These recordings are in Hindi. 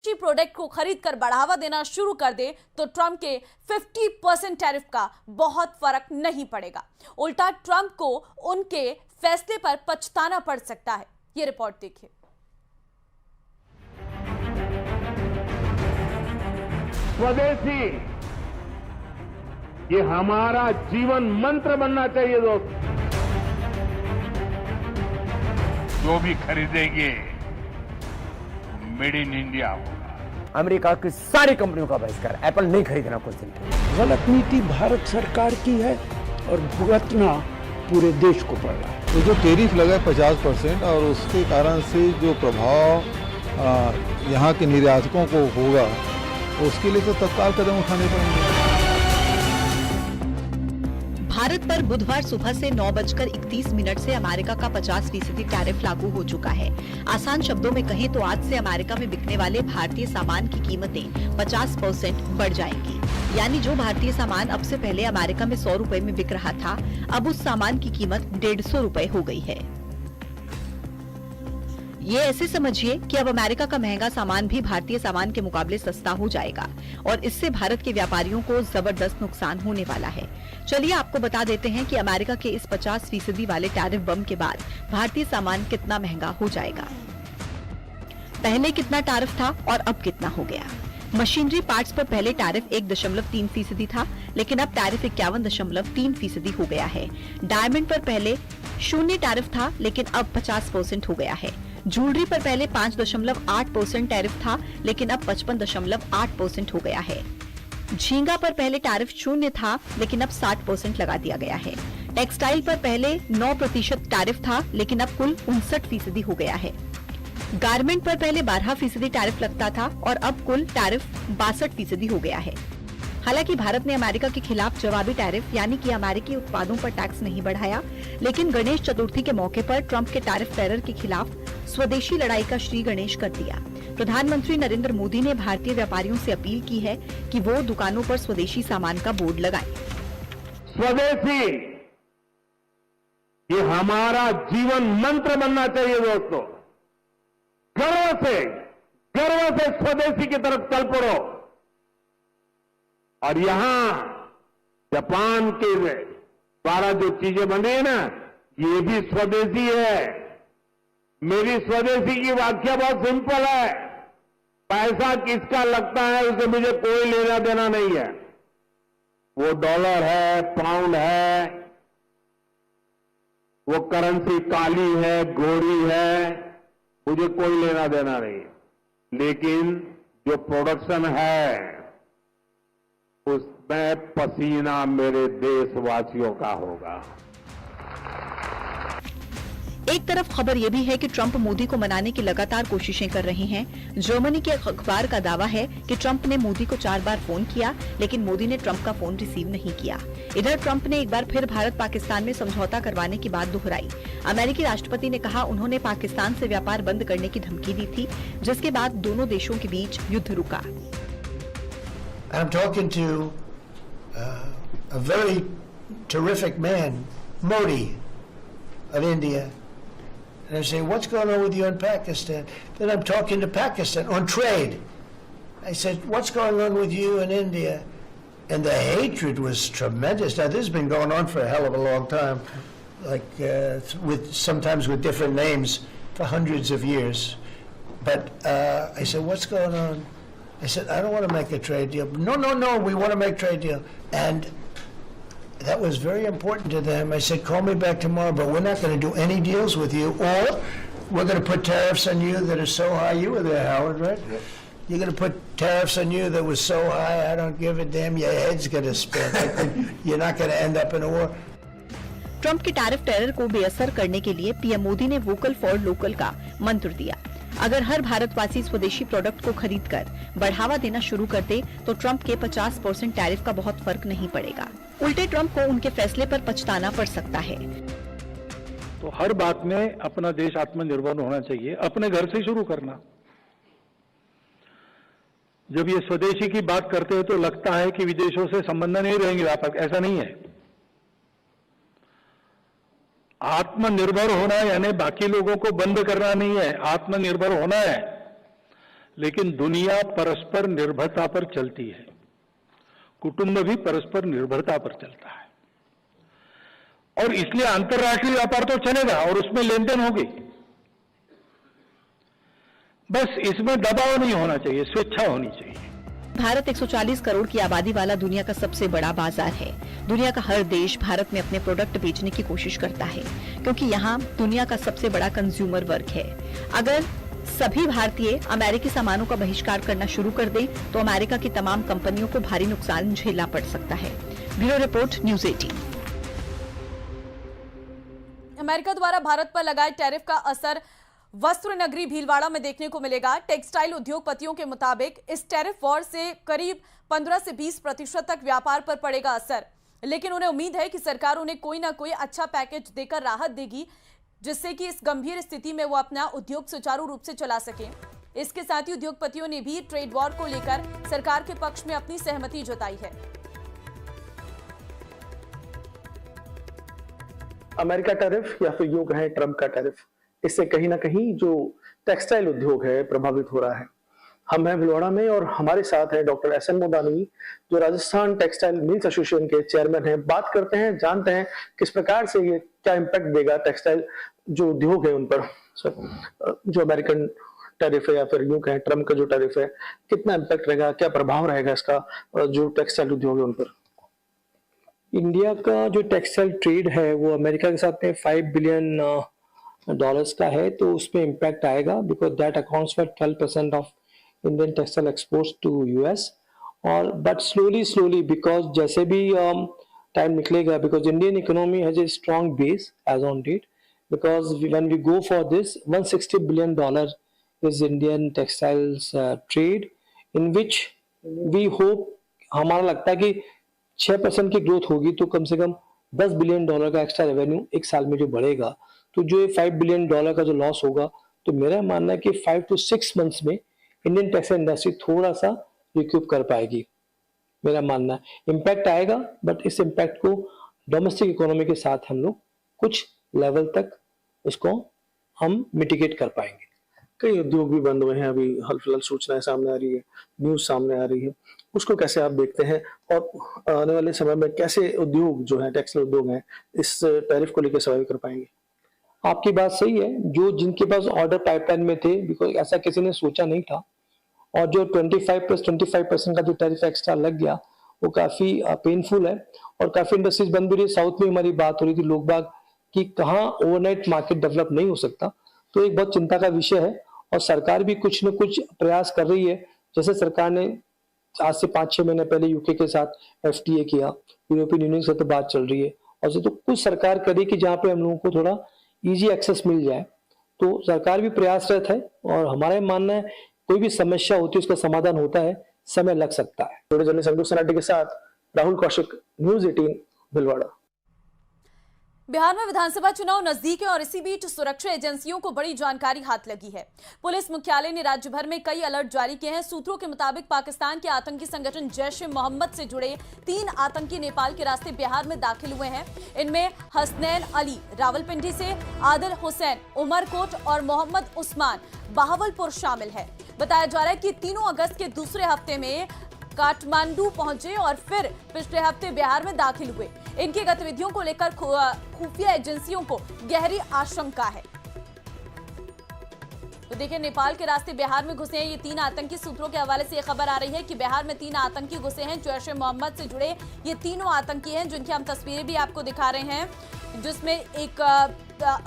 स्वदेशी प्रोडक्ट को खरीदकर बढ़ावा देना शुरू कर दे तो ट्रंप के 50% टैरिफ का बहुत फर्क नहीं पड़ेगा। उल्टा ट्रंप को उनके फैसले पर पछताना पड़ सकता है। ये रिपोर्ट देखिए। स्वदेशी ये हमारा जीवन मंत्र बनना चाहिए दोस्त। जो भी खरीदेंगे मेड इन इंडिया होगा। अमेरिका की सारी कंपनियों का बहिष्कार, एप्पल नहीं खरीदना कुछ दिन के। गलत नीति भारत सरकार की है और भुगतना पूरे देश को पड़ रहा है। तो जो टैरिफ लगा 50% और उसके कारण से जो प्रभाव यहाँ के निर्यातकों को होगा उसके लिए तो तत्काल कदम उठाने पड़ेंगे। भारत पर बुधवार सुबह से 9:31 से अमेरिका का 50% टैरिफ लागू हो चुका है। आसान शब्दों में कहें तो आज से अमेरिका में बिकने वाले भारतीय सामान की कीमतें 50% बढ़ जाएंगी। यानी जो भारतीय सामान अब से पहले अमेरिका में 100 रुपए में बिक रहा था, अब उस सामान की कीमत 150 रुपए हो गई है। ये ऐसे समझिए कि अब अमेरिका का महंगा सामान भी भारतीय सामान के मुकाबले सस्ता हो जाएगा और इससे भारत के व्यापारियों को जबरदस्त नुकसान होने वाला है। चलिए आपको बता देते हैं कि अमेरिका के इस 50% वाले टैरिफ बम के बाद भारतीय सामान कितना महंगा हो जाएगा। पहले कितना टैरिफ था और अब कितना हो गया। मशीनरी पार्ट्स पर पहले टैरिफ 1.3% था, लेकिन अब टैरिफ 51.3% हो गया है। डायमंड पर पहले 0 टैरिफ था, लेकिन अब 50% हो गया है। ज्वेलरी पर पहले 5.8% टैरिफ था, लेकिन अब 55.8% हो गया है। झींगा पर पहले टैरिफ 0 था, लेकिन अब 60% लगा दिया गया है। टेक्सटाइल पर पहले 9% टैरिफ था, लेकिन अब कुल 59% हो गया है। गारमेंट पर पहले 12% टैरिफ लगता था और अब कुल टैरिफ 62% हो गया है। हालांकि भारत ने अमेरिका के खिलाफ जवाबी टैरिफ यानी कि अमेरिकी उत्पादों पर टैक्स नहीं बढ़ाया, लेकिन गणेश चतुर्थी के मौके पर ट्रंप के टैरिफ टेरर के खिलाफ स्वदेशी लड़ाई का श्री गणेश कर दिया। प्रधानमंत्री नरेंद्र मोदी ने भारतीय व्यापारियों से अपील की है कि वो दुकानों पर स्वदेशी सामान का बोर्ड लगाएं। स्वदेशी ये हमारा जीवन मंत्र बनना चाहिए दोस्तों। गर्व से स्वदेशी की तरफ चल पड़ो। और यहां जापान के द्वारा जो चीजें बन रही है ना, ये भी स्वदेशी है। मेरी स्वदेशी की व्याख्या बहुत सिंपल है। पैसा किसका लगता है उसे मुझे कोई लेना देना नहीं है। वो डॉलर है, पाउंड है, वो करेंसी काली है, गोरी है, मुझे कोई लेना देना नहीं है। लेकिन जो प्रोडक्शन है उसमें पसीना मेरे देशवासियों का होगा। एक तरफ खबर यह भी है कि ट्रंप मोदी को मनाने की लगातार कोशिशें कर रहे हैं। जर्मनी के अखबार का दावा है कि ट्रंप ने मोदी को 4 बार फोन किया, लेकिन मोदी ने ट्रंप का फोन रिसीव नहीं किया। इधर ट्रंप ने एक बार फिर भारत पाकिस्तान में समझौता करवाने की बात दोहराई। अमेरिकी राष्ट्रपति ने कहा उन्होंने पाकिस्तान से व्यापार बंद करने की धमकी दी थी, जिसके बाद दोनों देशों के बीच युद्ध रुका। I'm talking to a very terrific man, Modi of India. And I say, what's going on with you in Pakistan? Then I'm talking to Pakistan on trade. I said, what's going on with you in India? And the hatred was tremendous. Now, this has been going on for a hell of a long time, like sometimes with different names for hundreds of years. But I said, what's going on? I said, I don't want to make a trade deal. No, we want to make a trade deal. And that was very important to them. I said, call me back tomorrow, but we're not going to do any deals with you, or we're going to put tariffs on you that are so high. You were there, Howard, right? Yep. You're going to put tariffs on you that was so high, I don't give a damn. Your head's going to spin. You're not going to end up in a war. Trump के टैरिफ टेरर को बेअसर करने के लिए पीएम मोदी ने वोकल फॉर लोकल का मंत्र दिया। अगर हर भारतवासी स्वदेशी प्रोडक्ट को खरीदकर बढ़ावा देना शुरू कर दे तो ट्रंप के 50% टैरिफ का बहुत फर्क नहीं पड़ेगा। उल्टे ट्रंप को उनके फैसले पर पछताना पड़ सकता है। तो हर बात में अपना देश आत्मनिर्भर होना चाहिए, अपने घर से शुरू करना। जब ये स्वदेशी की बात करते हैं तो लगता है कि विदेशों से संबंध नहीं रहेंगे व्यापार, ऐसा नहीं है। आत्मनिर्भर होना यानी बाकी लोगों को बंद करना नहीं है, आत्मनिर्भर होना है। लेकिन दुनिया परस्पर निर्भरता पर चलती है, कुटुंब भी परस्पर निर्भरता पर चलता है, और इसलिए अंतर्राष्ट्रीय व्यापार तो चलेगा और उसमें लेन देन होगी। बस इसमें दबाव नहीं होना चाहिए, स्वेच्छा होनी चाहिए। भारत 140 करोड़ की आबादी वाला दुनिया का सबसे बड़ा बाजार है। दुनिया का हर देश भारत में अपने प्रोडक्ट बेचने की कोशिश करता है, क्योंकि यहाँ दुनिया का सबसे बड़ा कंज्यूमर वर्ग है। अगर सभी भारतीय अमेरिकी सामानों का बहिष्कार करना शुरू कर दें, तो अमेरिका की तमाम कंपनियों को भारी नुकसान झेलना पड़ सकता है। Bureau report, news 18। अमेरिका द्वारा भारत पर लगाए टैरिफ का असर वस्त्र नगरी भीलवाड़ा में देखने को मिलेगा। टेक्सटाइल उद्योगपतियों के मुताबिक इस टैरिफ वॉर से करीब 15 से 20% तक व्यापार पर पड़ेगा असर, लेकिन उन्हें उम्मीद है कि सरकार उन्हें कोई ना कोई अच्छा पैकेज देकर राहत देगी, जिससे कि इस गंभीर स्थिति में वो अपना उद्योग सुचारू रूप से चला सके। इसके साथ ही उद्योगपतियों ने भी ट्रेड वॉर को लेकर सरकार के पक्ष में अपनी सहमति जताई है। अमेरिका टैरिफ या फिर यूं कहें ट्रंप का टैरिफ, इससे कहीं ना कहीं जो टेक्सटाइल उद्योग है प्रभावित हो रहा है। हम हैं भीलवाड़ा में और हमारे साथ हैं डॉक्टर एस एन मोदानवी, जो राजस्थान टेक्सटाइल मिल्स एसोसिएशन के चेयरमैन हैं। बात करते हैं, जानते हैं किस प्रकार से ये क्या इम्पैक्ट देगा टेक्सटाइल जो उद्योग है उन पर। जो अमेरिकन टैरिफ है या फिर यूं कहें ट्रंप का जो टैरिफ है, कितना इम्पैक्ट रहेगा, क्या प्रभाव रहेगा इसका जो टेक्सटाइल उद्योग है उन पर? इंडिया का जो टेक्सटाइल ट्रेड है वो अमेरिका के साथ में $5 बिलियन का है, तो उसमें इम्पैक्ट आएगा, because that accounts for 12% of Indian textile exports to US. और बट स्लोली बिकॉज जैसे भी टाइम निकलेगा, because Indian economy has a strong base as on date, because when we go for this $160 billion is Indian textiles trade, in which we hope, हमारा लगता है कि 6% की ग्रोथ होगी, तो कम से कम $10 बिलियन का एक्स्ट्रा रेवेन्यू एक साल में जो बढ़ेगा, तो जो $5 बिलियन का जो लॉस होगा, तो मेरा मानना है कि 5 to 6 मंथ्स में इंडियन टेक्सटाइल इंडस्ट्री थोड़ा सा रिक्यूप कर पाएगी। मेरा मानना है इम्पैक्ट आएगा, बट इस इम्पैक्ट को डोमेस्टिक इकोनॉमी के साथ हम लोग कुछ लेवल तक उसको हम मिटिगेट कर पाएंगे। कई उद्योग भी बंद हुए हैं, अभी हाल फिलहाल सूचनाएं सामने आ रही है, न्यूज सामने आ रही है, उसको कैसे आप देखते हैं और आने वाले समय में कैसे उद्योग जो है टेक्सटाइल उद्योग हैं इस टैरिफ को लेकर सर्वाइव कर पाएंगे? आपकी बात सही है, जो जिनके पास ऑर्डर पाइपलाइन में थे, बिकॉज ऐसा किसी ने सोचा नहीं था, और जो 25% का जो टैरिफ एक्स्ट्रा लग गया वो काफी पेनफुल है, और काफी इंडस्ट्रीज बंद भी रही। साउथ में हमारी बात हो रही थी लोग बाग कि कहाँ ओवरनाइट मार्केट डेवलप नहीं हो सकता, तो एक बहुत चिंता का विषय है, और सरकार भी कुछ न कुछ प्रयास कर रही है। जैसे सरकार ने आज से 5-6 महीने पहले यूके के साथ FTA किया, यूरोपियन यूनियन से तो बात चल रही है, और तो कुछ सरकार करे कि जहाँ पे हम लोगों को थोड़ा इजी एक्सेस मिल जाए, तो सरकार भी प्रयासरत है, और हमारा मानना है कोई भी समस्या होती है उसका समाधान होता है, समय लग सकता है। जर्नलिस्ट संतोष सनाटी के साथ राहुल कौशिक, न्यूज़ 18 भीलवाड़ा। बिहार में विधानसभा चुनाव नजदीक है और इसी बीच सुरक्षा एजेंसियों को बड़ी जानकारी हाथ लगी है। पुलिस मुख्यालय ने राज्य भर में कई अलर्ट जारी किए हैं। सूत्रों के मुताबिक पाकिस्तान के आतंकी संगठन जैश-ए-मोहम्मद से जुड़े 3 आतंकी नेपाल के रास्ते बिहार में दाखिल हुए हैं। इनमें हसनैन अली रावलपिंडी से, आदिल हुसैन उमरकोट और मोहम्मद उस्मान बहावलपुर शामिल है। बताया जा रहा है कि तीनों अगस्त के दूसरे हफ्ते में काठमांडू पहुंचे और फिर पिछले हफ्ते बिहार में दाखिल हुए। इनकी गतिविधियों को लेकर खुफिया एजेंसियों को गहरी आशंका है। तो देखिए, नेपाल के रास्ते बिहार में घुसे हैं ये 3 आतंकी। सूत्रों के हवाले से ये खबर आ रही है कि बिहार में 3 आतंकी घुसे हैं। जैश-ए-मोहम्मद से जुड़े ये तीनों आतंकी हैं, जिनकी हम तस्वीरें भी आपको दिखा रहे हैं, जिसमें एक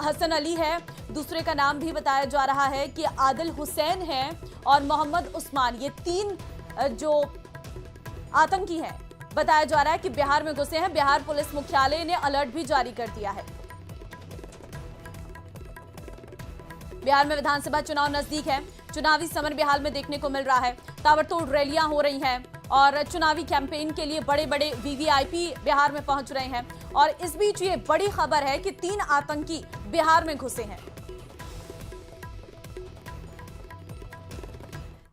हसन अली है, दूसरे का नाम भी बताया जा रहा है कि आदिल हुसैन है, और मोहम्मद उस्मान। ये 3 जो आतंकी हैं, बताया जा रहा है कि बिहार में घुसे हैं। बिहार पुलिस मुख्यालय ने अलर्ट भी जारी कर दिया है। बिहार में विधानसभा चुनाव नजदीक है। चुनावी समर बिहार में देखने को मिल रहा है। ताबड़तोड़ रैलियां हो रही हैं और चुनावी कैंपेन के लिए बड़े बड़े वीवीआईपी बिहार में पहुंच रहे हैं। और इस बीच ये बड़ी खबर है कि 3 आतंकी बिहार में घुसे हैं।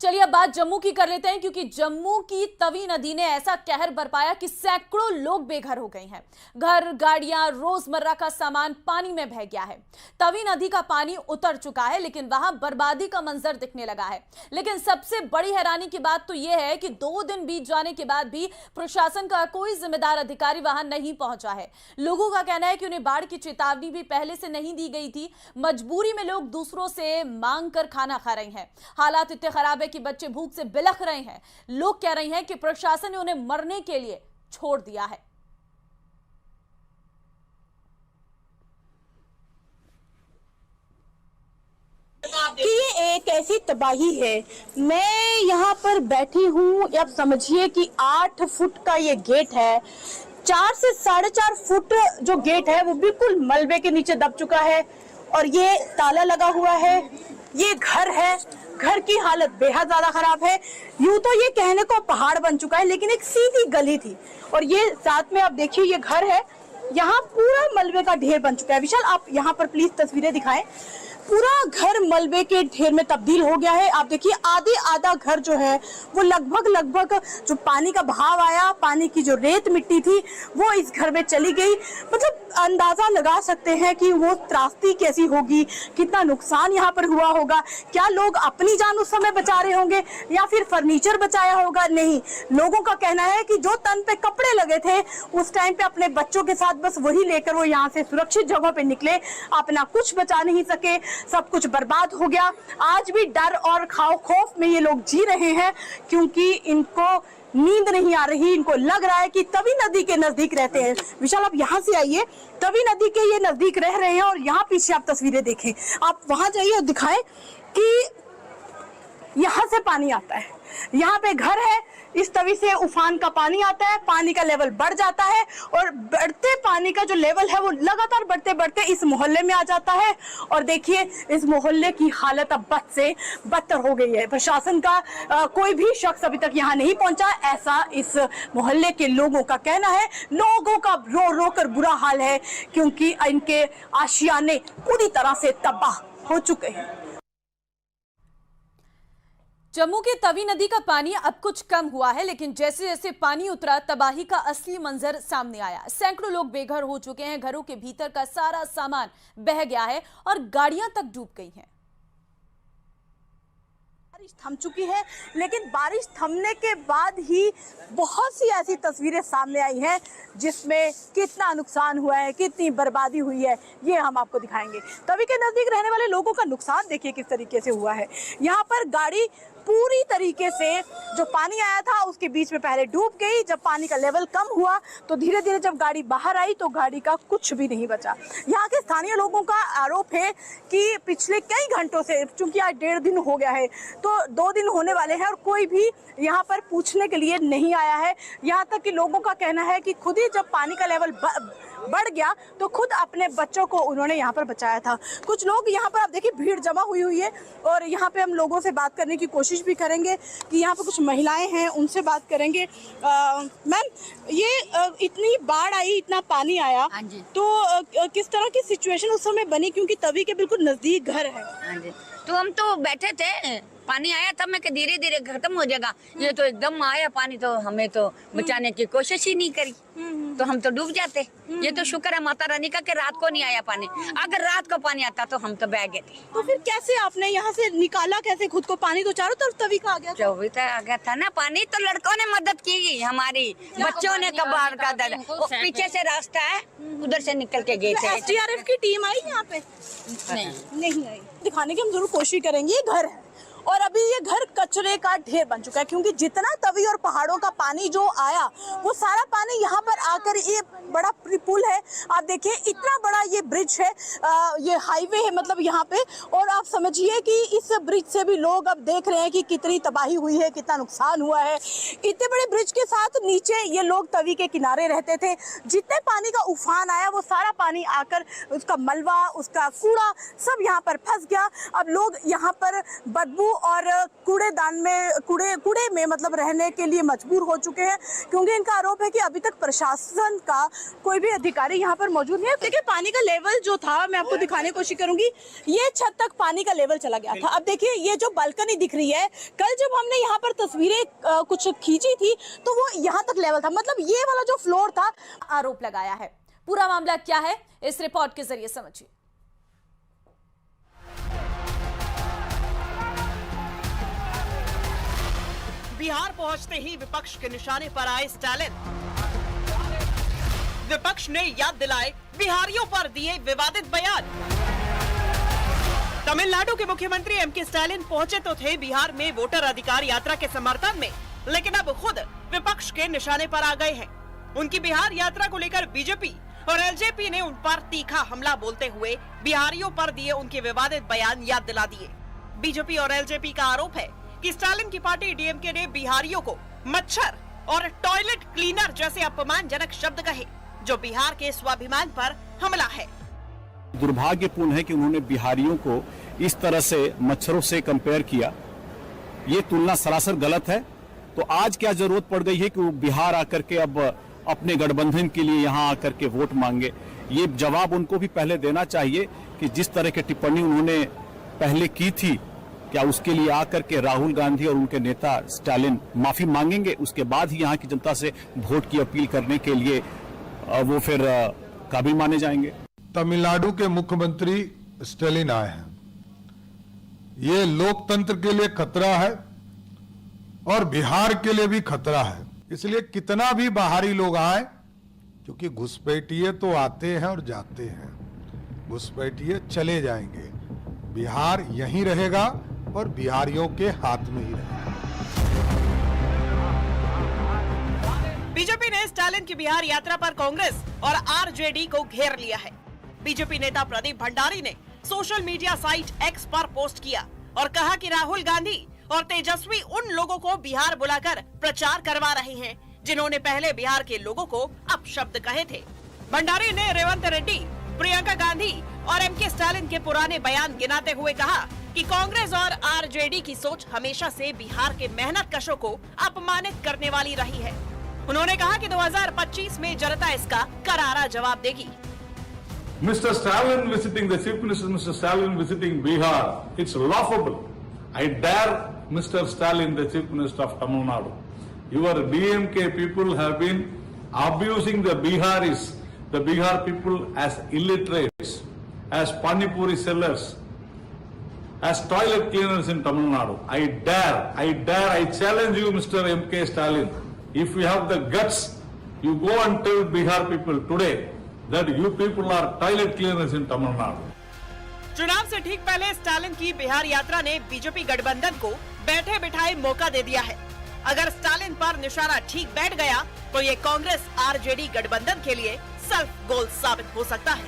चलिए अब बात जम्मू की कर लेते हैं, क्योंकि जम्मू की तवी नदी ने ऐसा कहर बरपाया कि सैकड़ों लोग बेघर हो गए हैं। घर, गाड़ियां, रोजमर्रा का सामान पानी में बह गया है। तवी नदी का पानी उतर चुका है, लेकिन वहां बर्बादी का मंजर दिखने लगा है। लेकिन सबसे बड़ी हैरानी की बात तो यह है कि 2 दिन बीत जाने के बाद भी प्रशासन का कोई जिम्मेदार अधिकारी वहां नहीं पहुंचा है। लोगों का कहना है कि उन्हें बाढ़ की चेतावनी भी पहले से नहीं दी गई थी। मजबूरी में लोग दूसरों से मांग कर खाना खा रहे हैं। हालात इतने खराब है कि बच्चे भूख से बिलख रहे हैं। लोग कह रहे हैं कि प्रशासन ने उन्हें मरने के लिए छोड़ दिया है। कि ये एक ऐसी तबाही है। मैं यहाँ पर बैठी हूँ, अब समझिए कि 8 फुट का ये गेट है। 4 से 4.5 फुट जो गेट है वो बिल्कुल मलबे के नीचे दब चुका है और ये ताला लगा हुआ है। ये घर है, घर की हालत बेहद ज्यादा खराब है। यूं तो ये कहने को पहाड़ बन चुका है, लेकिन एक सीधी गली थी। और ये साथ में आप देखिए ये घर है, यहाँ पूरा मलबे का ढेर बन चुका है। विशाल, आप यहाँ पर प्लीज तस्वीरें दिखाएं। पूरा घर मलबे के ढेर में तब्दील हो गया है। आप देखिए आधा घर जो है वो लगभग जो पानी का बहाव आया, पानी की जो रेत मिट्टी थी वो इस घर में चली गई। मतलब अंदाजा लगा सकते हैं कि वो त्रासदी कैसी होगी, कितना नुकसान यहाँ पर हुआ होगा। क्या लोग अपनी जान उस समय बचा रहे होंगे या फिर फर्नीचर बचाया होगा? नहीं, लोगों का कहना है कि जो तन पे कपड़े लगे थे उस टाइम पे अपने बच्चों के साथ बस वही लेकर वो यहाँ से सुरक्षित जगह पे निकले, अपना कुछ बचा नहीं सके, सब कुछ बर्बाद हो गया। आज भी डर और खौफ में ये लोग जी रहे हैं, क्योंकि इनको नींद नहीं आ रही। इनको लग रहा है कि तवी नदी के नजदीक रहते हैं। विशाल, आप यहाँ से आइए, तवी नदी के ये नजदीक रह रहे हैं और यहाँ पीछे आप तस्वीरें देखें। आप वहां जाइए और दिखाएं कि यहाँ से पानी आता है। यहाँ पे घर है, इस तवी से उफान का पानी आता है, पानी का लेवल बढ़ जाता है और बढ़ते पानी का जो लेवल है वो लगातार बढ़ते इस मोहल्ले में आ जाता है। और देखिए इस मोहल्ले की हालत अब बद से बदतर हो गई है। प्रशासन का कोई भी शख्स अभी तक यहाँ नहीं पहुंचा, ऐसा इस मोहल्ले के लोगों का कहना है। लोगों का रो कर बुरा हाल है, क्योंकि इनके आशियाने पूरी तरह से तबाह हो चुके हैं। जम्मू के तवी नदी का पानी अब कुछ कम हुआ है, लेकिन जैसे जैसे पानी उतरा तबाही का असली मंजर सामने आया। सैकड़ों लोग बेघर हो चुके हैं, घरों के भीतर का सारा सामान बह गया है और गाड़ियां तक डूब गई हैं। बारिश थम चुकी है, लेकिन बारिश थमने के बाद ही बहुत सी ऐसी तस्वीरें सामने आई हैं जिसमें कितना नुकसान हुआ है, कितनी बर्बादी हुई है, ये हम आपको दिखाएंगे। तवी के नजदीक रहने वाले लोगों का नुकसान देखिए किस तरीके से हुआ है। यहाँ पर गाड़ी पूरी तरीके से जो पानी आया था उसके बीच में पहले डूब गई। जब पानी का लेवल कम हुआ तो धीरे धीरे जब गाड़ी बाहर आई तो गाड़ी का कुछ भी नहीं बचा। यहाँ के स्थानीय लोगों का आरोप है कि पिछले कई घंटों से, चूंकि आज 1.5 दिन हो गया है तो 2 दिन होने वाले हैं और कोई भी यहाँ पर पूछने के लिए नहीं आया है। यहाँ तक कि लोगों का कहना है कि खुद ही जब पानी का लेवल बढ़ गया तो खुद अपने बच्चों को उन्होंने यहाँ पर बचाया था। कुछ लोग यहाँ पर, आप देखिए भीड़ जमा हुई है और यहाँ पे हम लोगों से बात करने की कोशिश भी करेंगे कि यहाँ पे कुछ महिलाएं हैं, उनसे बात करेंगे। मैम, ये इतनी बाढ़ आई, इतना पानी आया, तो किस तरह की सिचुएशन उस समय बनी, क्योंकि तवी के बिल्कुल नजदीक घर है? तो हम तो बैठे थे, पानी आया था, मैं धीरे धीरे खत्म हो जाएगा, ये तो एकदम आया पानी, तो हमें तो बचाने की कोशिश ही नहीं करी, तो हम तो डूब जाते। ये तो शुक्र है माता रानी का कि रात को नहीं आया पानी, अगर रात को पानी आता तो हम तो बह गए थे। तो फिर कैसे आपने यहाँ से निकाला, कैसे खुद को? पानी तो चारों तरफ तवी का आ गया, आ गया था ना पानी, तो लड़कों ने मदद की हमारी, बच्चों ने कबाड़ का दर्द, पीछे से रास्ता है उधर से निकल के गए थे। SDRF की टीम आई यहाँ पे? नहीं आई। दिखाने की हम जरूर कोशिश करेंगे। ये घर है और अभी ये घर कचरे का ढेर बन चुका है, क्योंकि जितना तवी और पहाड़ों का पानी जो आया वो सारा पानी यहाँ पर आकर, ये बड़ा पुल है, आप देखिए इतना बड़ा ये ब्रिज है, ये हाईवे है मतलब यहाँ पे, और आप समझिए कि इस ब्रिज से भी लोग अब देख रहे हैं कि कितनी तबाही हुई है, कितना नुकसान हुआ है। इतने बड़े ब्रिज के साथ नीचे ये लोग तवी के किनारे रहते थे। जितने पानी का उफान आया वो सारा पानी आकर उसका मलबा, उसका कूड़ा सब यहाँ पर फंस गया। अब लोग यहाँ पर बदबू और कूड़ेदान में कूड़े में मतलब रहने के लिए मजबूर हो चुके हैं, क्योंकि इनका आरोप है कि अभी तक प्रशासन का कोई भी अधिकारी यहाँ पर मौजूद नहीं है। देखिए पानी का लेवल जो था, मैं आपको दिखाने की कोशिश करूंगी, ये छत तक पानी का लेवल चला गया था। अब देखिए ये जो बालकनी दिख रही है, कल जब हमने यहाँ पर तस्वीरें कुछ खींची थी तो वो यहाँ तक लेवल था, मतलब ये वाला जो फ्लोर था। आरोप लगाया है। पूरा मामला क्या है इस रिपोर्ट के जरिए समझिए। बिहार पहुंचते ही विपक्ष के निशाने पर आए स्टालिन। विपक्ष ने याद दिलाए बिहारियों पर दिए विवादित बयान। तमिलनाडु के मुख्यमंत्री एमके स्टालिन पहुंचे तो थे बिहार में वोटर अधिकार यात्रा के समर्थन में, लेकिन अब खुद विपक्ष के निशाने पर आ गए हैं। उनकी बिहार यात्रा को लेकर बीजेपी और एलजेपी ने उन पर तीखा हमला बोलते हुए बिहारियों पर दिए उनके विवादित बयान याद दिला दिए। बीजेपी और एलजेपी का आरोप है कि स्टालिन की पार्टी डीएमके ने बिहारियों को मच्छर और टॉयलेट क्लीनर जैसे अपमानजनक शब्द कहे, जो बिहार के स्वाभिमान पर हमला है। दुर्भाग्यपूर्ण है कि उन्होंने बिहारियों को इस तरह से मच्छरों से कंपेयर किया। ये तुलना सरासर गलत है। तो आज क्या जरूरत पड़ गई है कि वो बिहार आकर के अब अपने गठबंधन के लिए यहाँ आकर के वोट मांगे? ये जवाब उनको भी पहले देना चाहिए कि जिस तरह की टिप्पणी उन्होंने पहले की थी, क्या उसके लिए आकर के राहुल गांधी और उनके नेता स्टालिन माफी मांगेंगे? उसके बाद ही यहाँ की जनता से वोट की अपील करने के लिए वो फिर काबिल माने जाएंगे। तमिलनाडु के मुख्यमंत्री स्टालिन आए हैं। ये लोकतंत्र के लिए खतरा है और बिहार के लिए भी खतरा है। इसलिए कितना भी बाहरी लोग आए, क्योंकि घुसपैठिए तो आते हैं और जाते हैं, घुसपैठिए चले जाएंगे। बिहार यहीं रहेगा और बिहारियों के हाथ में ही रहेगा। बीजेपी ने स्टालिन की बिहार यात्रा पर कांग्रेस और आरजेडी को घेर लिया है। बीजेपी नेता प्रदीप भंडारी ने सोशल मीडिया साइट एक्स पर पोस्ट किया और कहा कि राहुल गांधी और तेजस्वी उन लोगों को बिहार बुलाकर प्रचार करवा रहे हैं जिन्होंने पहले बिहार के लोगों को अपशब्द कहे थे। भंडारी ने रेवंत रेड्डी, प्रियंका गांधी और एमके स्टालिन के पुराने बयान गिनाते हुए कहा कि कांग्रेस और आरजेडी की सोच हमेशा से बिहार के मेहनत कशों को अपमानित करने वाली रही है। उन्होंने कहा कि 2025 में जनता इसका करारा जवाब देगी। Mr. Stalin visiting, the Chief Minister Mr. Stalin visiting Bihar, it's laughable. I dare Mr. Stalin, the Chief Minister of Tamil Nadu. Your DMK people have been abusing the Biharis, the Bihar people as illiterates, as panipuri sellers, as toilet cleaners in Tamil Nadu. I challenge you, Mr. MK Stalin. If you have the guts, you go and tell Bihar people today that you people are toilet cleaners in Tamil Nadu. चुनाव से ठीक पहले स्टालिन की बिहार यात्रा ने बीजेपी गठबंधन को बैठे बिठाए मौका दे दिया है। अगर स्टालिन पर निशाना ठीक बैठ गया तो ये कांग्रेस आरजेडी गठबंधन के लिए सेल्फ गोल साबित हो सकता है।